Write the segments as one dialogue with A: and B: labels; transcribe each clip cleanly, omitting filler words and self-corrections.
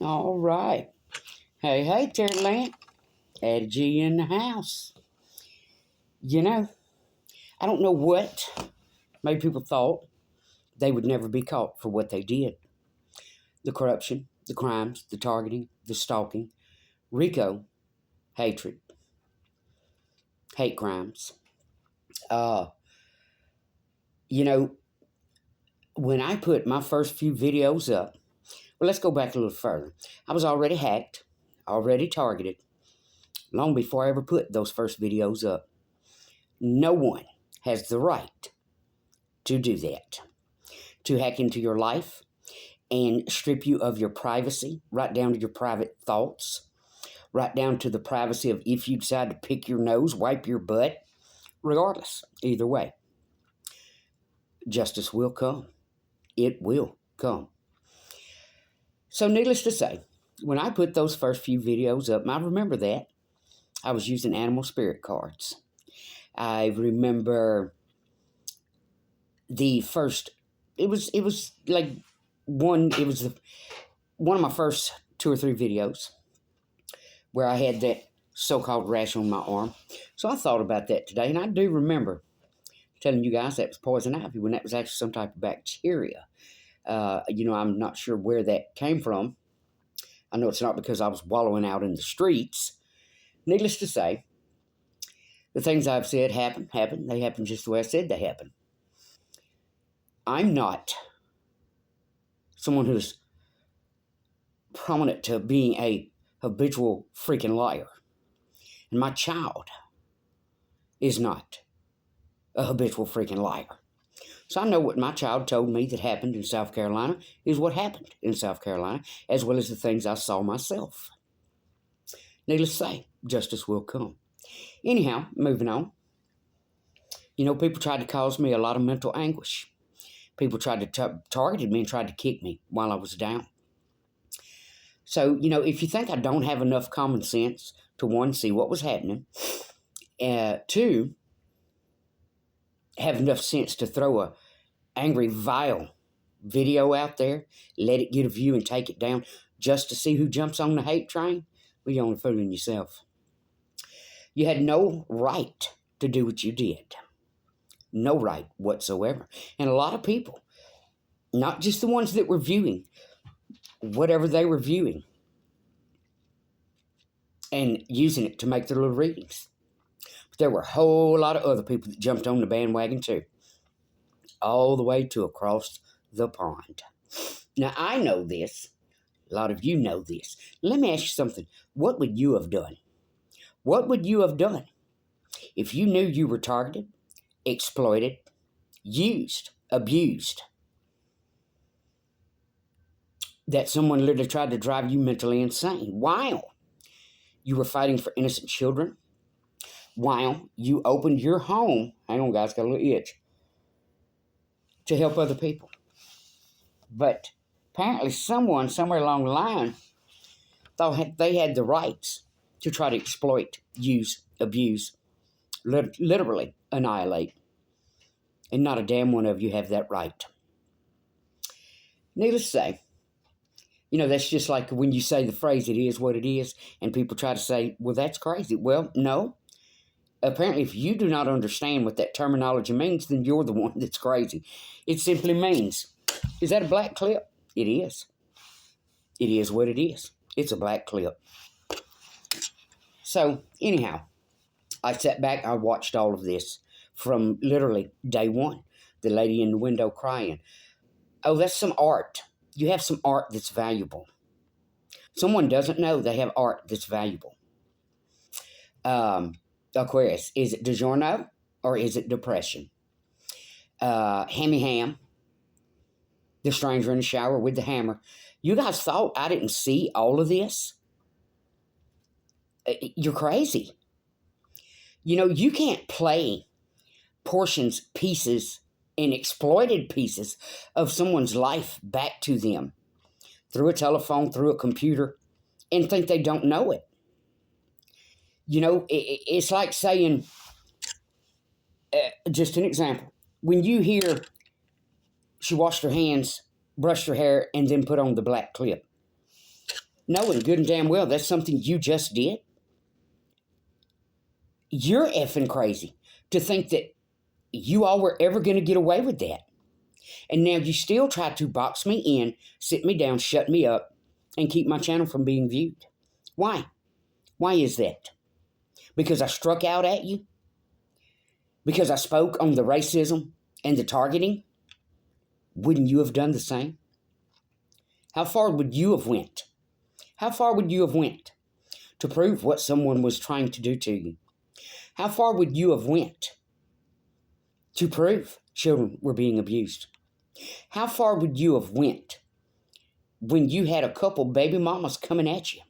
A: All right. Hey, hey, Terry Land. Added you in the house. You know, I don't know what made people thought they would never be caught for what they did. The corruption, the crimes, the targeting, the stalking, RICO, hatred, hate crimes. Uh, you know, when I put my first few videos up, well, let's go back a little further. I was already hacked, already targeted, long before I ever put those first videos up. No one has the right to do that, to hack into your life and strip you of your privacy, right down to your private thoughts, right down to the privacy of if you decide to pick your nose, wipe your butt, regardless, either way. Justice will come. It will come. So needless to say, when I put those first few videos up, I remember that, I was using animal spirit cards. I remember the first, it was like one of my first 2 or 3 videos where I had that so-called rash on my arm. So I thought about that today, and I do remember telling you guys that was poison ivy when that was actually some type of bacteria. I'm not sure where that came from. I know it's not because I was wallowing out in the streets. Needless to say, the things I've said happened. They happened just the way I said they happened. I'm not someone who's prominent to being a habitual freaking liar. And my child is not a habitual freaking liar. So I know what my child told me that happened in South Carolina is what happened in South Carolina, as well as the things I saw myself. Needless to say, justice will come. Anyhow, moving on. People tried to cause me a lot of mental anguish. People tried to target me and tried to kick me while I was down. So, if you think I don't have enough common sense to, 1, see what was happening, 2, have enough sense to throw a angry, vile video out there, let it get a view and take it down just to see who jumps on the hate train, well, you're only fooling yourself. You had no right to do what you did. No right whatsoever. And a lot of people, not just the ones that were viewing whatever they were viewing and using it to make their little readings, but there were a whole lot of other people that jumped on the bandwagon too, all the way to across the pond. Now, I know this. A lot of you know this. Let me ask you something. What would you have done? What would you have done if you knew you were targeted, exploited, used, abused, that someone literally tried to drive you mentally insane while you were fighting for innocent children, while you opened your home, hang on guys, got a little itch, to help other people? But apparently someone somewhere along the line thought they had the rights to try to exploit, use, abuse, literally annihilate. And not a damn one of you have that right. Needless to say, that's just like when you say the phrase, it is what it is, and people try to say, well, that's crazy. Well, no. Apparently, if you do not understand what that terminology means, then you're the one that's crazy. It simply means, is that a black clip? It is. It is what it is. It's a black clip. So, anyhow, I sat back, I watched all of this from literally day one. The lady in the window crying. Oh, that's some art. You have some art that's valuable. Someone doesn't know they have art that's valuable. Aquarius, is it DiGiorno or is it depression? Hammy Ham, the stranger in the shower with the hammer. You guys thought I didn't see all of this? You're crazy. You can't play portions, pieces, and exploited pieces of someone's life back to them through a telephone, through a computer, and think they don't know it. It's like saying, just an example, when you hear she washed her hands, brushed her hair, and then put on the black clip. knowing good and damn well that's something you just did. You're effing crazy to think that you all were ever going to get away with that. And now you still try to box me in, sit me down, shut me up, and keep my channel from being viewed. Why? Why is that? Because I struck out at you? Because I spoke on the racism and the targeting? Wouldn't you have done the same? How far would you have went? How far would you have went to prove what someone was trying to do to you? How far would you have went to prove children were being abused? How far would you have went when you had a couple baby mamas coming at you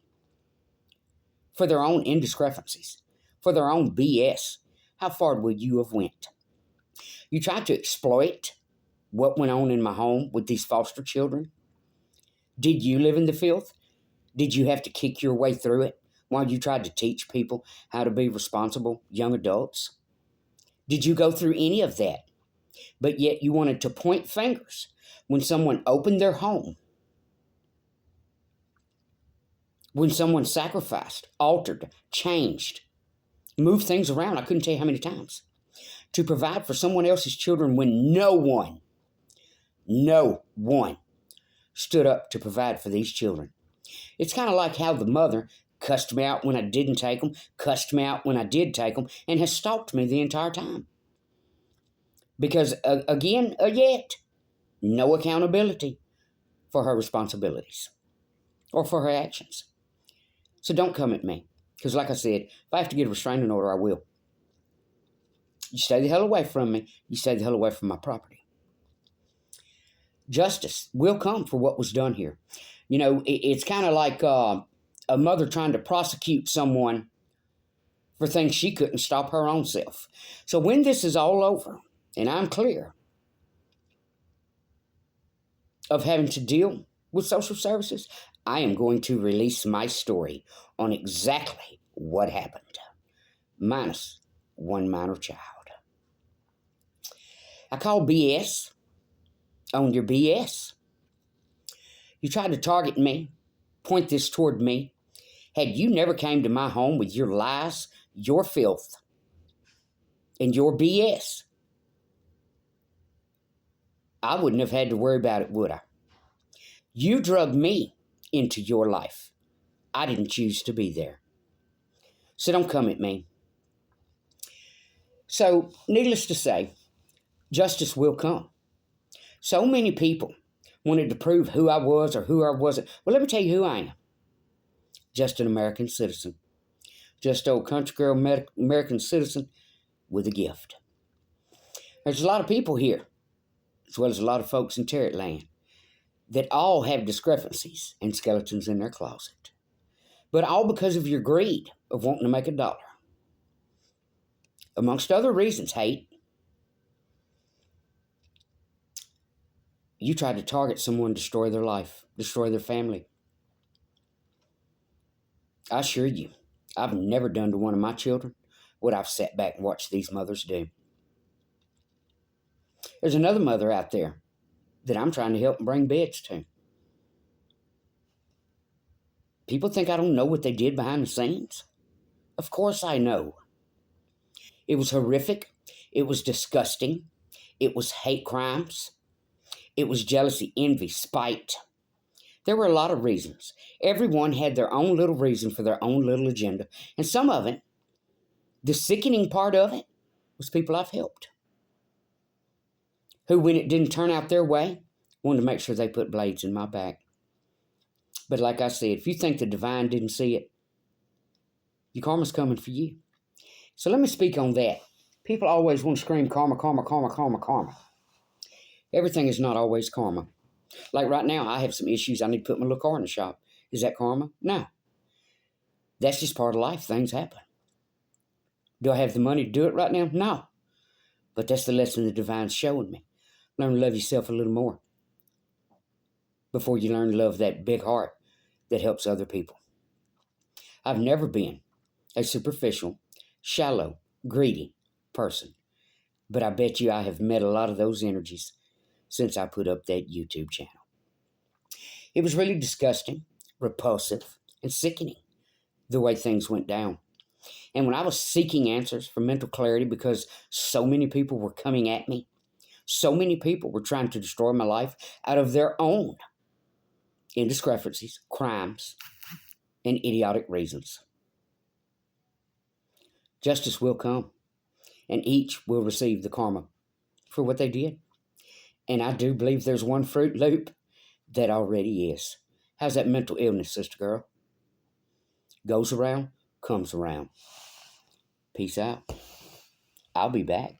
A: for their own indiscrepancies, for their own BS? How far would you have went? You tried to exploit what went on in my home with these foster children. Did you live in the filth? Did you have to kick your way through it while you tried to teach people how to be responsible young adults? Did you go through any of that? But yet you wanted to point fingers when someone opened their home, when someone sacrificed, altered, changed, moved things around, I couldn't tell you how many times, to provide for someone else's children when no one stood up to provide for these children. It's kind of like how the mother cussed me out when I didn't take them, cussed me out when I did take them, and has stalked me the entire time. Because, yet, no accountability for her responsibilities or for her actions. So don't come at me. Because like I said, if I have to get a restraining order, I will. You stay the hell away from me. You stay the hell away from my property. Justice will come for what was done here. You know, it's kind of like a mother trying to prosecute someone for things she couldn't stop her own self. So when this is all over, and I'm clear of having to deal with social services, I am going to release my story on exactly what happened, minus one minor child. I call BS on your BS. You tried to target me, point this toward me. Had you never came to my home with your lies, your filth, and your BS, I wouldn't have had to worry about it, would I? You drugged me into your life. I didn't choose to be there. So don't come at me. So, needless to say, justice will come. So many people wanted to prove who I was or who I wasn't. Well, let me tell you who I am. Just an American citizen. Just old country girl American citizen with a gift. There's a lot of people here, as well as a lot of folks in Tarot Land, that all have discrepancies and skeletons in their closet. But all because of your greed of wanting to make a dollar. Amongst other reasons, hate. You tried to target someone, destroy their life, destroy their family. I assure you, I've never done to one of my children what I've sat back and watched these mothers do. There's another mother out there that I'm trying to help and bring beds to. People think I don't know what they did behind the scenes. Of course I know. It was horrific. It was disgusting. It was hate crimes. It was jealousy, envy, spite. There were a lot of reasons. Everyone had their own little reason for their own little agenda. And some of it, the sickening part of it, was people I've helped. Who, when it didn't turn out their way, wanted to make sure they put blades in my back. But like I said, if you think the divine didn't see it, your karma's coming for you. So let me speak on that. People always want to scream karma, karma, karma, karma, karma. Everything is not always karma. Like right now, I have some issues. I need to put my little car in the shop. Is that karma? No. That's just part of life. Things happen. Do I have the money to do it right now? No. But that's the lesson the divine's showing me. Learn to love yourself a little more before you learn to love that big heart that helps other people. I've never been a superficial, shallow, greedy person. But I bet you I have met a lot of those energies since I put up that YouTube channel. It was really disgusting repulsive, and sickening the way things went down. And when I was seeking answers for mental clarity because so many people were coming at me, so many people were trying to destroy my life out of their own indiscrepancies, crimes, and idiotic reasons. Justice will come, and each will receive the karma for what they did. And I do believe there's one Fruit Loop that already is. How's that mental illness, sister girl? Goes around, comes around. Peace out. I'll be back.